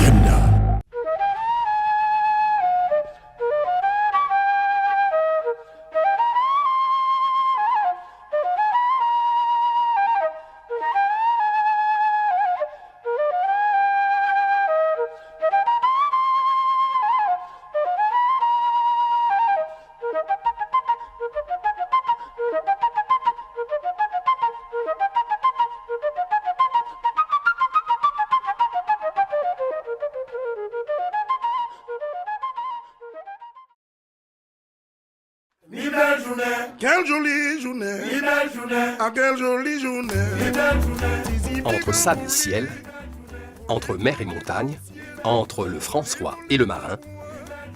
Yenda. Quelle jolie journée, ah, quelle jolie journée. Entre sable et ciel, entre mer et montagne, entre le François et le Marin,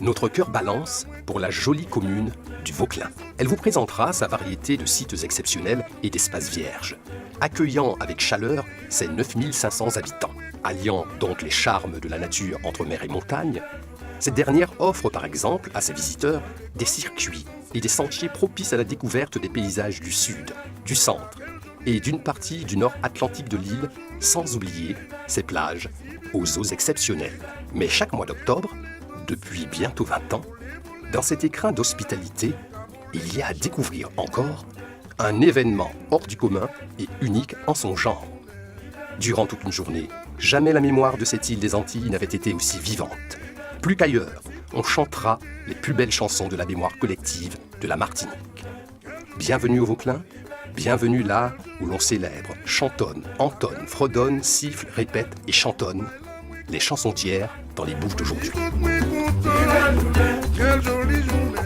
notre cœur balance pour la jolie commune du Vauclin. Elle vous présentera sa variété de sites exceptionnels et d'espaces vierges, accueillant avec chaleur ses 9500 habitants. Alliant donc les charmes de la nature entre mer et montagne, cette dernière offre par exemple à ses visiteurs des circuits et des sentiers propices à la découverte des paysages du sud, du centre et d'une partie du nord atlantique de l'île, sans oublier ses plages aux eaux exceptionnelles. Mais chaque mois d'octobre, depuis bientôt 20 ans, dans cet écrin d'hospitalité, il y a à découvrir encore un événement hors du commun et unique en son genre. Durant toute une journée, jamais la mémoire de cette île des Antilles n'avait été aussi vivante. Plus qu'ailleurs, on chantera les plus belles chansons de la mémoire collective de la Martinique. Bienvenue au Vauclin, bienvenue là où l'on célèbre, chantonne, entonne, fredonne, siffle, répète et chantonne les chansons d'hier dans les bouches d'aujourd'hui. Quelle jolie journée.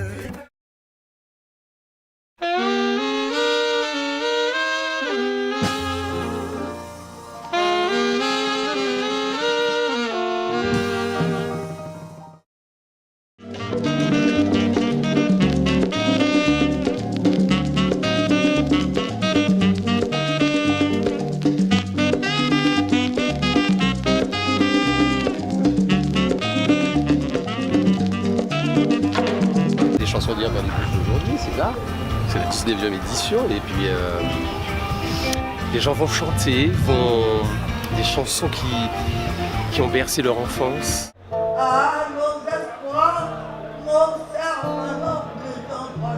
Chansons d'hier dans les bouches d'aujourd'hui, c'est ça. C'est la 19e édition et puis les gens vont chanter, des chansons qui ont bercé leur enfance. Ah, nos espoirs, nos serments, nos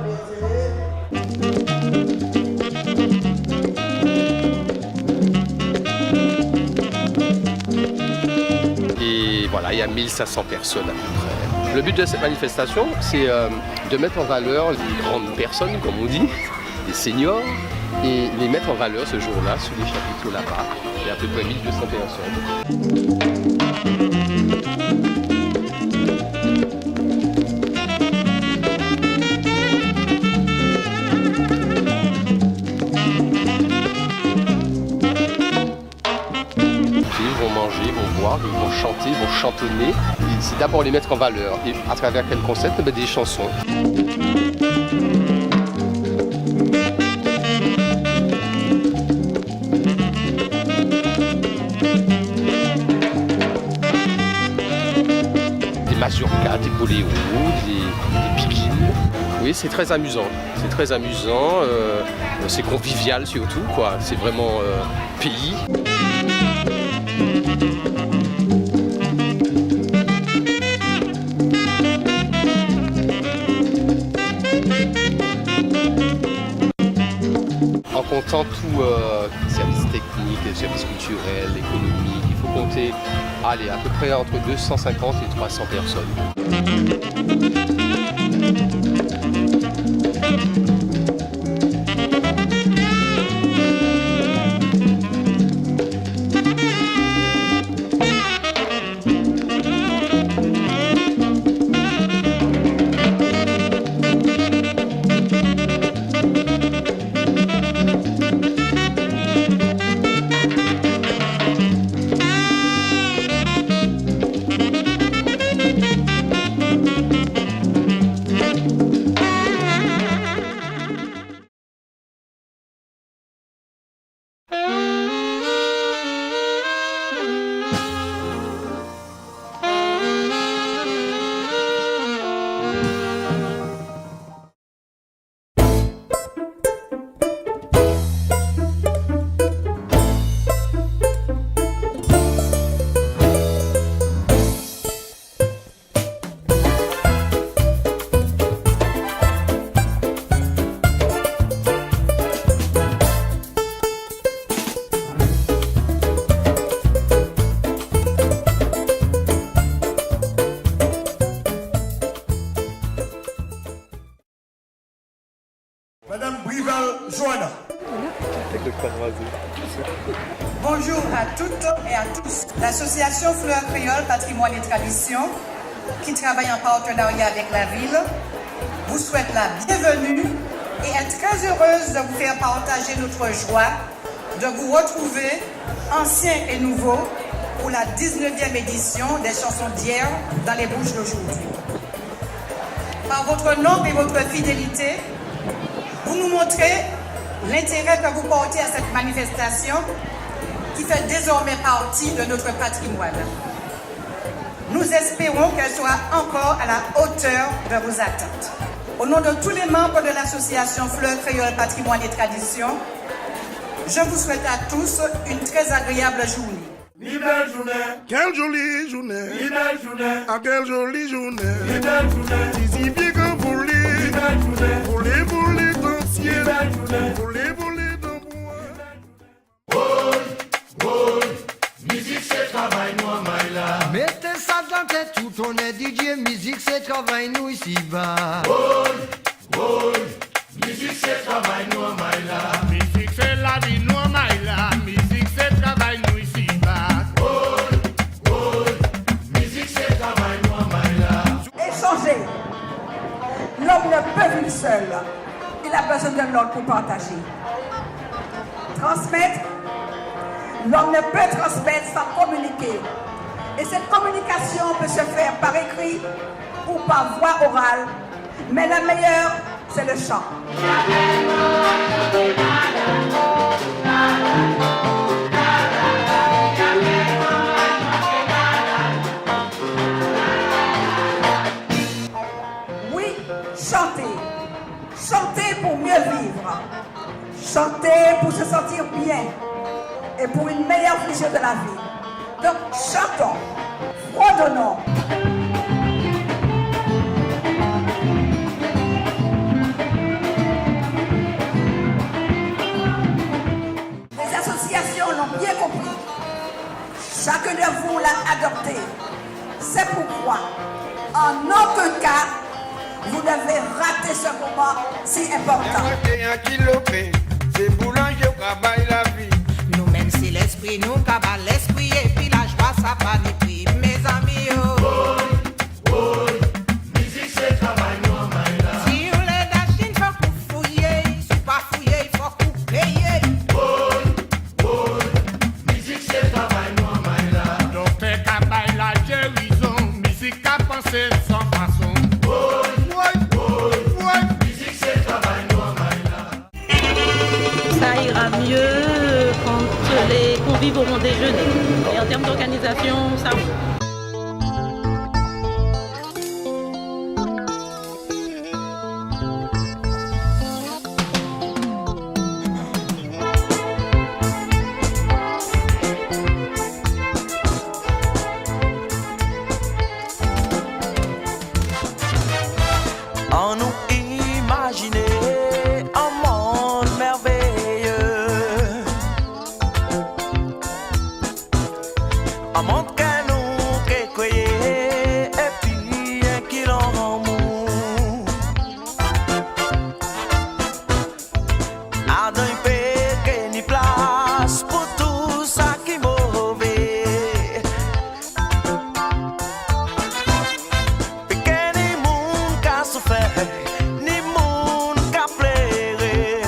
Et voilà, il y a 1500 personnes à peu près. Le but de cette manifestation, c'est de mettre en valeur les grandes personnes, comme on dit, les seniors, et les mettre en valeur ce jour-là sous les chapiteaux là-bas. Il y a à peu près 1200 personnes. Ils vont manger, ils vont boire, ils vont chanter, ils vont chantonner. C'est d'abord les mettre en valeur. Et à travers quel concept? Des chansons. Des mazurkas, des boléros, des pipines. Oui, c'est très amusant. C'est très amusant. C'est convivial surtout, quoi. C'est vraiment pays. En comptant tout services techniques, services culturels, économiques, il faut compter à peu près entre 250 et 300 personnes. Bonjour à toutes et à tous. L'association Fleurs Créole Patrimoine et Tradition, qui travaille en partenariat avec la ville, vous souhaite la bienvenue et est très heureuse de vous faire partager notre joie de vous retrouver, anciens et nouveaux, pour la 19e édition des chansons d'hier dans les bouches d'aujourd'hui. Par votre nombre et votre fidélité, vous nous montrez l'intérêt que vous portez à cette manifestation qui fait désormais partie de notre patrimoine. Nous espérons qu'elle soit encore à la hauteur de vos attentes. Au nom de tous les membres de l'association Fleurs Créole Patrimoine et Tradition, je vous souhaite à tous une très agréable journée. Ni belle journée. Quelle jolie journée. Ni belle journée. Ah, quelle jolie journée. Ni belle journée. Si bien que voler. Ni belle journée. Voler dans le ciel. Ni belle journée. Voler dans le bois. Musique c'est travail nous en maïla. Mettez ça dans la tête tout on est DJ. Musique c'est travail nous ici bas. Musique c'est travail nous en maïla. Musique c'est la vie nous en maïla. Musique c'est travail nous ici bas. Musique c'est travail nous en maïla. Échanger. L'homme ne peut vivre seul. Il a besoin de l'autre pour partager. Transmettre. L'homme ne peut transmettre sans communiquer. Et cette communication peut se faire par écrit ou par voix orale. Mais la meilleure, c'est le chant. Oui, chanter. Chanter pour mieux vivre. Chanter pour se sentir bien. Et pour une meilleure vision de la vie. Donc, chantons, fredonnons. Les associations l'ont bien compris. Chacun de vous l'a adopté. C'est pourquoi, en aucun cas, vous devez rater ce moment si important. C'est boulanger qui travaille la vie. Nous-mêmes, c'est l'esprit, nous cabal l'esprit, et puis la joie, ça va ni prix, mes amis. Musique c'est travail nous en maïla. Si on les dachines, faut qu'on fouiller, si pas fouiller, il faut qu'on paye. Musique c'est travail nous en maïla. Docteur Kabaï la guérison, musique à penser sans façon. Musique c'est travail nous en maïla. Ça ira mieux quand les convives auront déjeuné. Et en termes d'organisation, ça va. En nous imaginer un monde merveilleux, un monde que nous créons et puis qui l'amour. A d'un pays ni place pour tout ça qui est mauvais. Ni moun ka souffert, ni moun ka pleuré.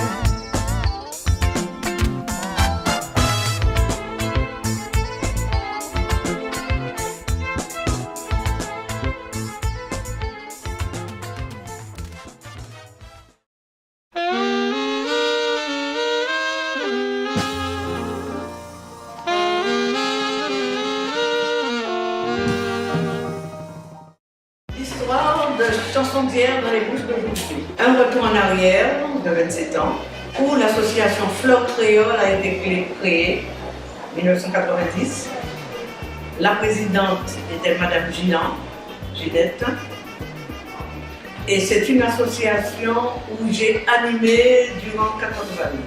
Histoire de chansons d'hier dans les bouches d'aujourd'hui. Un retour en arrière de 27 ans, où l'association Fleurs Créole a été créée en 1990. La présidente était Madame Ginette. Et c'est une association où j'ai animé durant 14 années.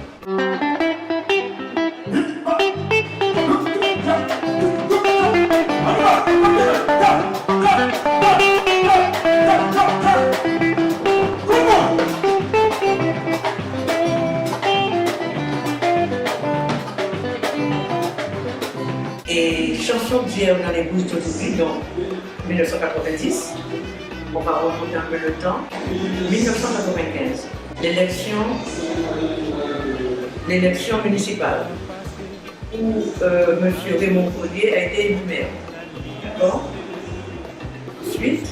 Et chansons d'hier dans les bouches d'aujourd'hui, donc 1990, on va remonter un peu le temps, 1995, l'élection municipale, où M. Raymond Collier a été élu maire. D'accord. Ensuite,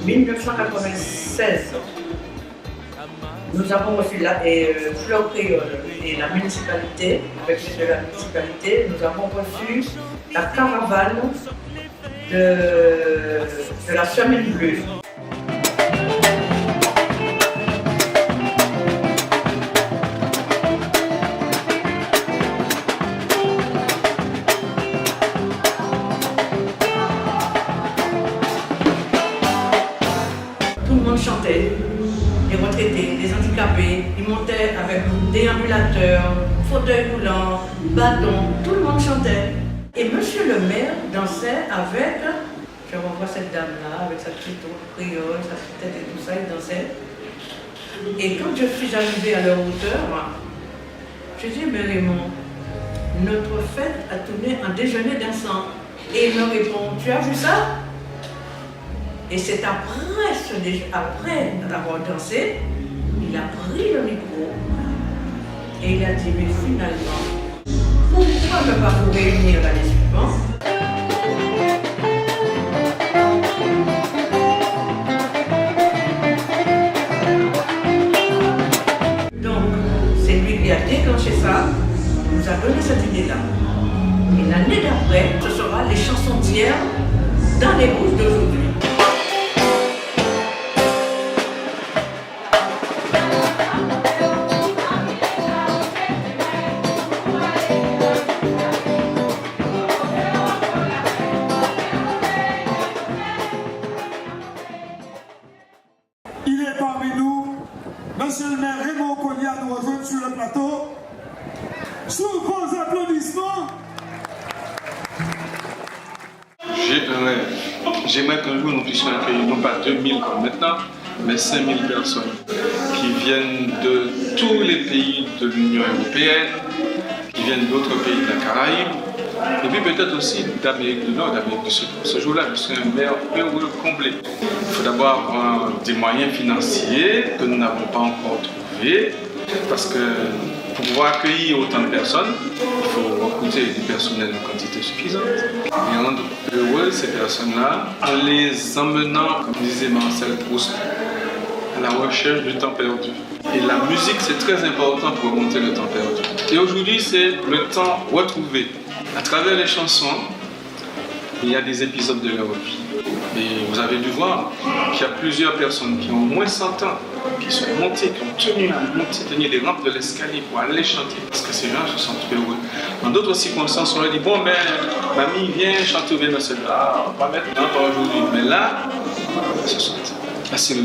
1996, nous avons reçu la Fleur Créole et la municipalité, avec l'aide de la municipalité, nous avons reçu la caravane de la Semaine Bleue. Tout le monde chantait. Les retraités, les handicapés, ils montaient avec déambulateurs, fauteuils roulants, bâtons, tout le monde chantait. Et monsieur le maire dansait avec, je revois cette dame-là, avec sa petite créole, sa petite tête et tout ça, il dansait. Et quand je suis arrivée à leur hauteur, je dis, mais Raymond, notre fête a tourné en déjeuner dansant. Et il me répond, tu as vu ça? Et c'est après avoir dansé, il a pris le micro et il a dit, mais finalement, pourquoi ne pas vous réunir l'année suivante? Donc, c'est lui qui a déclenché ça, nous a donné cette idée-là. Et l'année d'après, ce sera les chansons d'hier dans les bouches d'aujourd'hui. Il est parmi nous, monsieur le maire Raymond Collier nous rejoint sur le plateau. Sous vos applaudissements. J'ai un rêve. J'aimerais qu'un jour nous puissions accueillir non pas 2000 comme maintenant, mais 5000 personnes qui viennent de tous les pays de l'Union européenne, qui viennent d'autres pays de la Caraïbe, et puis peut-être aussi d'Amérique du Nord, d'Amérique du Sud. Ce jour-là, je serai un maire heureux, comblé. Il faut d'abord avoir des moyens financiers que nous n'avons pas encore trouvés, parce que pour pouvoir accueillir autant de personnes, il faut recruter du personnel en quantité suffisante et rendre heureux ces personnes-là en les emmenant, comme disait Marcel Proust, à la recherche du temps perdu. Et la musique, c'est très important pour remonter le temps perdu. Et aujourd'hui, c'est le temps retrouvé. À travers les chansons, il y a des épisodes de leur vie. Et vous avez dû voir qu'il y a plusieurs personnes qui ont au moins 100 ans, qui sont montées, qui ont tenu à monter, tenir les rampes de l'escalier pour aller chanter, parce que ces gens se sentent heureux. Dans d'autres circonstances, on leur dit, bon, mais mamie, viens chanter, viens dans cette pas maintenant, pas aujourd'hui. Mais là, ce sont là, c'est le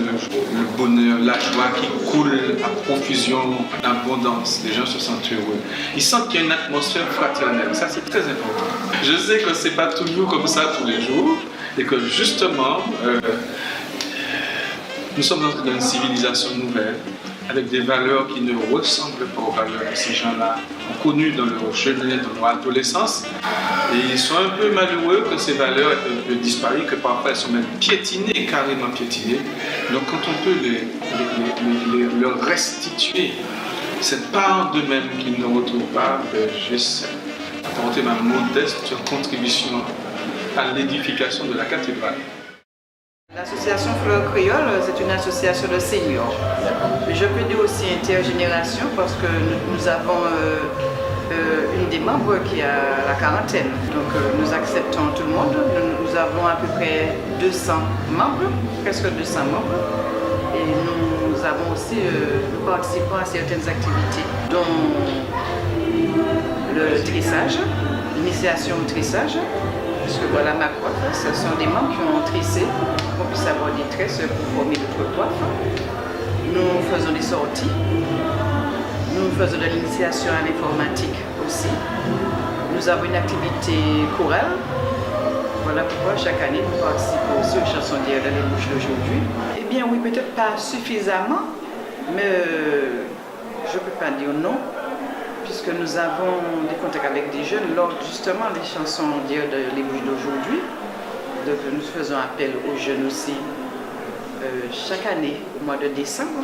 bonheur, la joie qui coule à profusion, en abondance. Les gens se sentent heureux. Ils sentent qu'il y a une atmosphère fraternelle. Ça, c'est très important. Je sais que ce n'est pas toujours comme ça tous les jours et que justement, nous sommes dans une civilisation nouvelle avec des valeurs qui ne ressemblent pas aux valeurs que ces gens-là ont connues dans leur jeunesse, dans leur adolescence. Et ils sont un peu malheureux que ces valeurs aient un peu disparu, que parfois elles sont même piétinées, carrément piétinées. Donc quand on peut leur restituer cette part d'eux-mêmes qu'ils ne retrouvent pas, j'essaie d'apporter ma modeste contribution à l'édification de la cathédrale. L'association Fleur Créole, c'est une association de seniors. Mais je peux dire aussi intergénération parce que nous avons une des membres qui a la quarantaine. Donc nous acceptons tout le monde. Nous avons à peu près 200 membres, presque 200 membres. Et nous avons aussi, nous participons à certaines activités, dont le trissage, l'initiation au trissage. Parce que voilà ma coiffe, ce sont des membres qui ont trissé pour qu'on puisse avoir des tresses pour former notre coiffe. Nous faisons des sorties, nous faisons de l'initiation à l'informatique aussi. Nous avons une activité chorale. Voilà pourquoi chaque année nous participons aussi aux chansons d'hier dans les bouches d'aujourd'hui. Eh bien oui, peut-être pas suffisamment, mais je ne peux pas dire non. puisque nous avons des contacts avec des jeunes lors justement des chansons d'hier de les bouches d'aujourd'hui. Donc nous faisons appel aux jeunes aussi. Chaque année, au mois de décembre,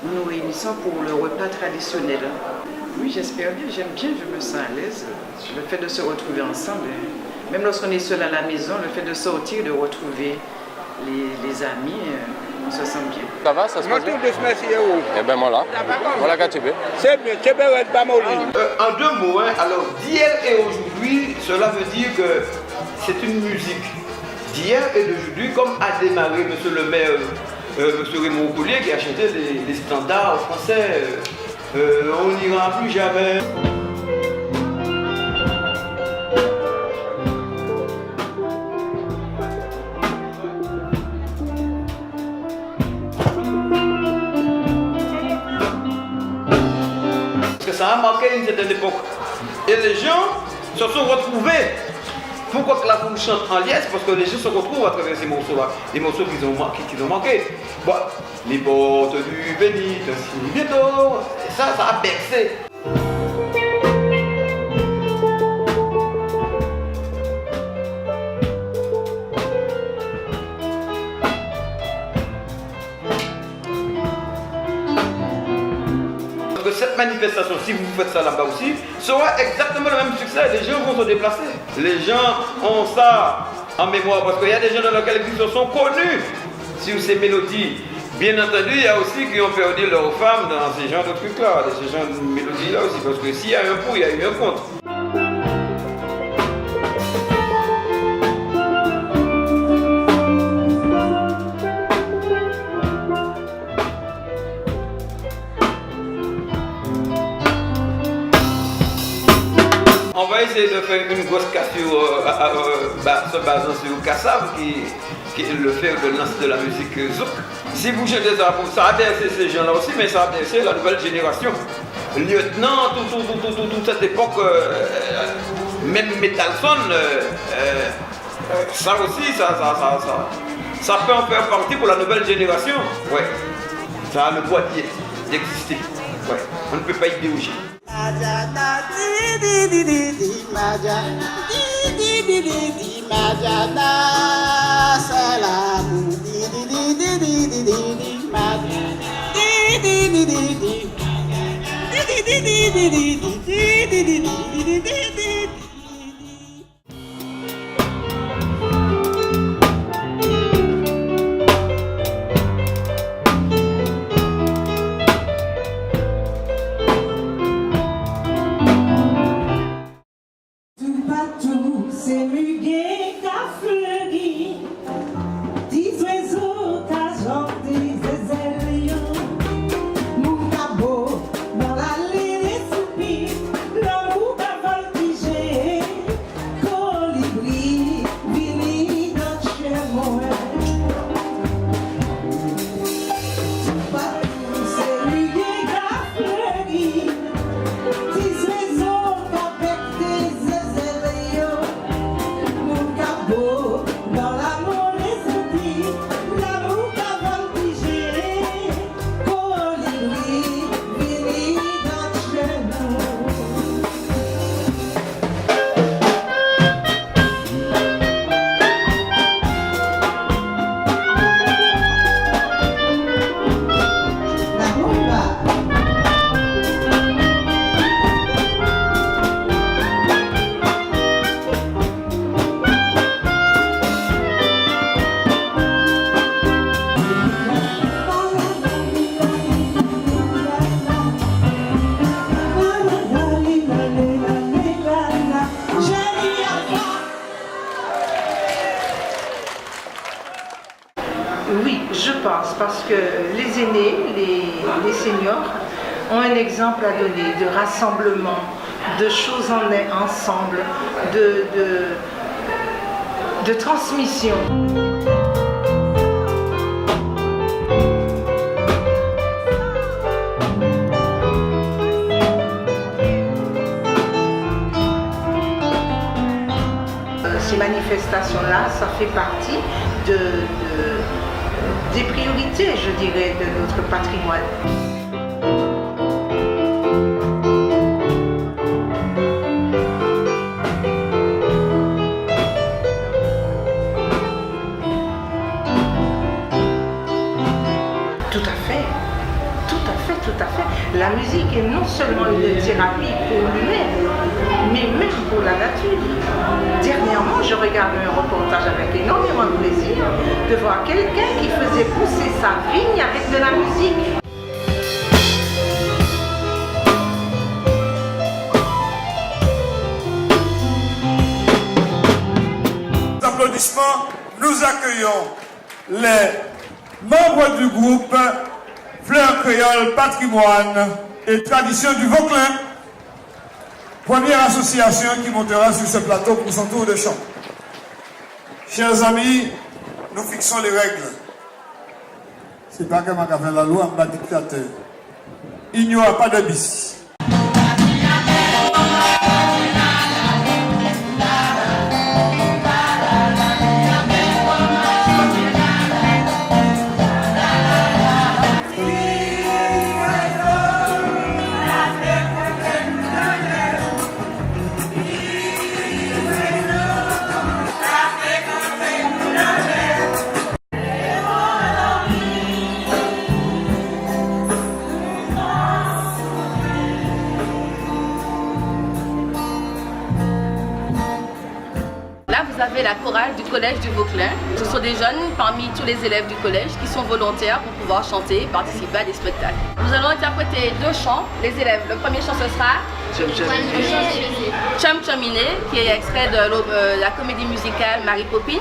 nous nous réunissons pour le repas traditionnel. Oui, j'espère bien, j'aime bien, je me sens à l'aise. Le fait de se retrouver ensemble, même lorsqu'on est seul à la maison, le fait de sortir, de retrouver les amis, on se sent bien. Ça va, ça se passe bien? Eh ben voilà, voilà Katibé. C'est bien, tu peux être pas mal. En 2 mots, hein, alors d'hier et aujourd'hui, cela veut dire que c'est une musique d'hier et d'aujourd'hui, comme a démarré monsieur le maire, monsieur Raymond Collier, qui a chanté les standards français. On n'ira plus jamais. Parce que ça a marqué une certaine époque. Et les gens se sont retrouvés. Pourquoi que la foule chante en liesse? Parce que les gens se retrouvent à travers ces morceaux-là. Des morceaux qu'ils ont marqués. Bon, les portes du béni, ainsi bientôt. Et ça a bercé. Parce que cette manifestation, si vous faites ça là-bas aussi, sera exactement le même succès. Les gens vont se déplacer. Les gens ont ça en mémoire. Parce qu'il y a des gens dans lesquels ils se sont connus sur ces mélodies. Bien entendu, il y a aussi qui ont perdu leurs femmes dans ces genres de trucs-là, dans ces genres de mélodies-là aussi. Parce que s'il y a un pour, il y a eu un contre. On va essayer de faire une grosse cassure se basant sur Kassav, qui est le fer de lance de la musique zouk. Si vous chantez ça, ça a bercé ces gens-là aussi, mais ça a bercé la nouvelle génération. Lieutenant, toute cette époque, même Metalson, ça aussi, ça peut en faire partie pour la nouvelle génération. Ouais. Ça a le droit d'exister. Ouais. On ne peut pas y déroger. C'est muguet qu'a fleuri, 10 oiseaux qu'a chanté des ailes, mon cabot dans l'allée des soupirs, l'amour qu'a voltigé, colibri, vini dans chez moi. Tout partout, c'est muguet qu'a fleuri, 10 oiseaux qu'a becté des ailes. Dans l'amour les outils, l'amour qu'a voltigé, colibri, vini dans chez nous. La rumba. Oui, je pense, parce que les aînés, les seniors, ont un exemple à donner de rassemblement, de choses ensemble, de transmission. Ces manifestations-là, ça fait partie des priorités, je dirais, de notre patrimoine. seulement une thérapie pour l'humain, mais même pour la nature. Dernièrement, je regardais un reportage avec énormément de plaisir de voir quelqu'un qui faisait pousser sa vigne avec de la musique. Applaudissements, nous accueillons les membres du groupe Fleurs Créoles, Patrimoine et Tradition du Vauclin, première association qui montera sur ce plateau pour son tour de chant. Chers amis, nous fixons les règles. C'est pas comme on a fait la loi en bas dictateur. Il n'y aura pas de bis. Vous avez la chorale du collège du Vauclin. Ce sont des jeunes parmi tous les élèves du collège qui sont volontaires pour pouvoir chanter et participer à des spectacles. Nous allons interpréter 2 chants. Les élèves, le premier chant ce sera Chum Chuminé, qui est extrait de la comédie musicale Mary Poppins.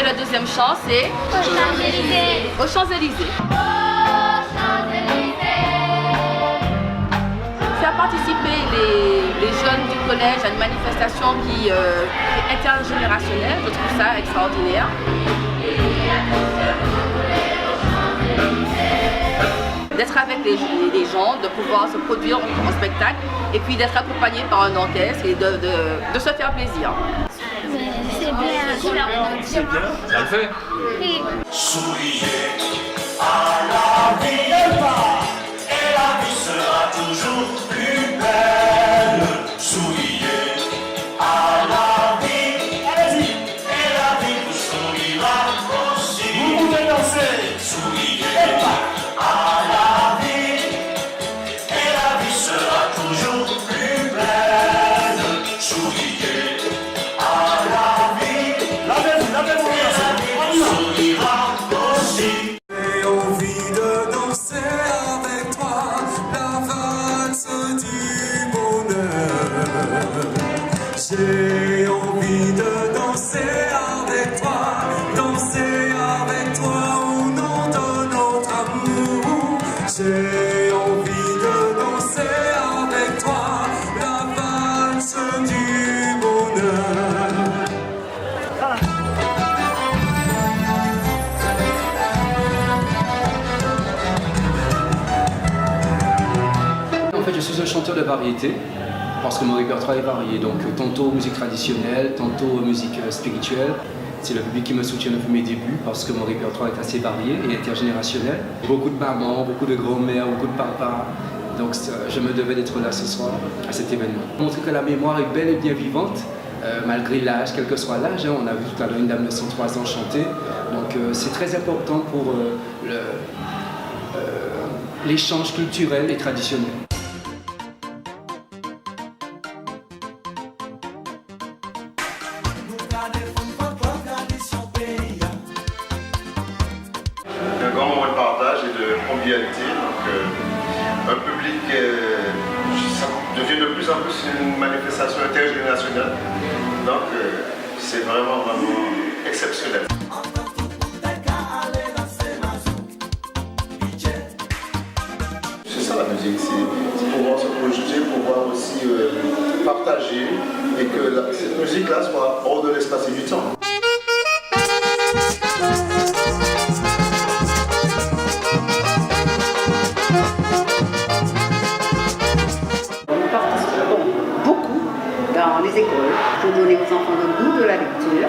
Le deuxième chant, c'est Aux Champs-Élysées. Faire participer les jeunes du collège à une manifestation qui est intergénérationnelle, je trouve ça extraordinaire. D'être avec les gens, de pouvoir se produire en spectacle et puis d'être accompagné par un orchestre et de se faire plaisir. C'est bien. Ça le fait? Oui. Souriez à la vie n'est pas, et la vie sera toujours plus belle. Souriez à la vie, allez-y, et la vie vous sourira aussi. Vous pouvez danser. Souriez à la vie, et la vie sera toujours plus belle. Souriez à la vie, lavez-vous, sourira aussi. J'ai envie de danser avec toi la valse du bonheur. J'ai envie de danser avec toi au nom de notre amour. J'ai envie de danser avec toi la valse du bonheur. En fait, je suis un chanteur de variété parce que mon répertoire est varié. Donc, tantôt musique traditionnelle, tantôt musique spirituelle. C'est le public qui me soutient depuis mes débuts parce que mon répertoire est assez varié et intergénérationnel. Beaucoup de mamans, beaucoup de grand-mères, beaucoup de papas. Donc, je me devais d'être là ce soir à cet événement. Montrer que la mémoire est bel et bien vivante, malgré l'âge, quel que soit l'âge. On a vu tout à l'heure une dame de 103 ans chanter. Donc, c'est très important pour l'échange culturel et traditionnel. Un grand moment de partage et de convivialité. Donc, un public, ça devient de plus en plus une manifestation intergénérationnelle. Donc, c'est vraiment exceptionnel. C'est ça la musique, c'est pouvoir se projeter, pouvoir aussi partager et que cette musique-là soit hors de l'espace et du temps. Nous participons beaucoup dans les écoles pour donner aux enfants le goût de la lecture.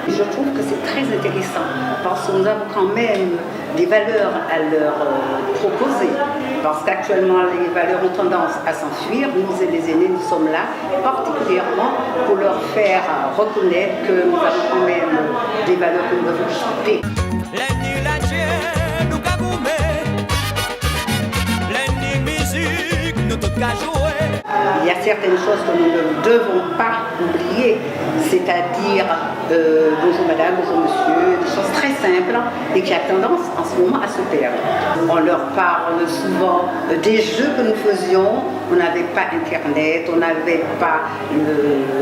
Je trouve que c'est très intéressant parce que nous avons quand même des valeurs à leur proposer. Parce qu'actuellement, les valeurs ont tendance à s'enfuir. Nous et les aînés, nous sommes là particulièrement pour leur faire reconnaître que nous avons quand même des valeurs que nous devons respecter. Il y a certaines choses que nous ne devons pas oublier, c'est-à-dire bonjour madame, bonjour monsieur, des choses très simples et qui a tendance en ce moment à se perdre. On leur parle souvent des jeux que nous faisions, on n'avait pas internet, on n'avait pas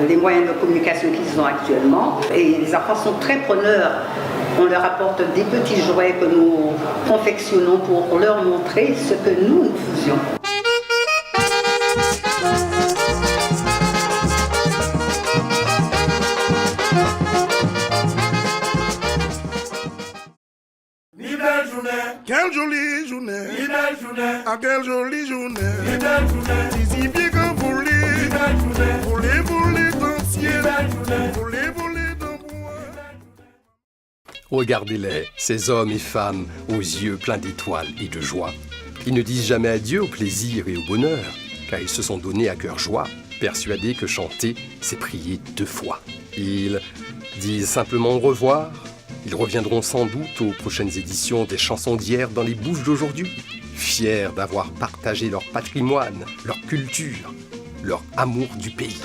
les moyens de communication qu'ils ont actuellement et les enfants sont très preneurs. On leur apporte des petits jouets que nous confectionnons pour leur montrer ce que nous faisions. Quelle jolie journée, ah quelle jolie journée, si bien que voler dans le ciel, voler dans le bois. Regardez-les, ces hommes et femmes aux yeux pleins d'étoiles et de joie. Ils ne disent jamais adieu au plaisir et au bonheur, car ils se sont donnés à cœur joie, persuadés que chanter, c'est prier 2 fois. Ils disent simplement au revoir. Ils reviendront sans doute aux prochaines éditions des chansons d'hier dans les bouches d'aujourd'hui, fiers d'avoir partagé leur patrimoine, leur culture, leur amour du pays.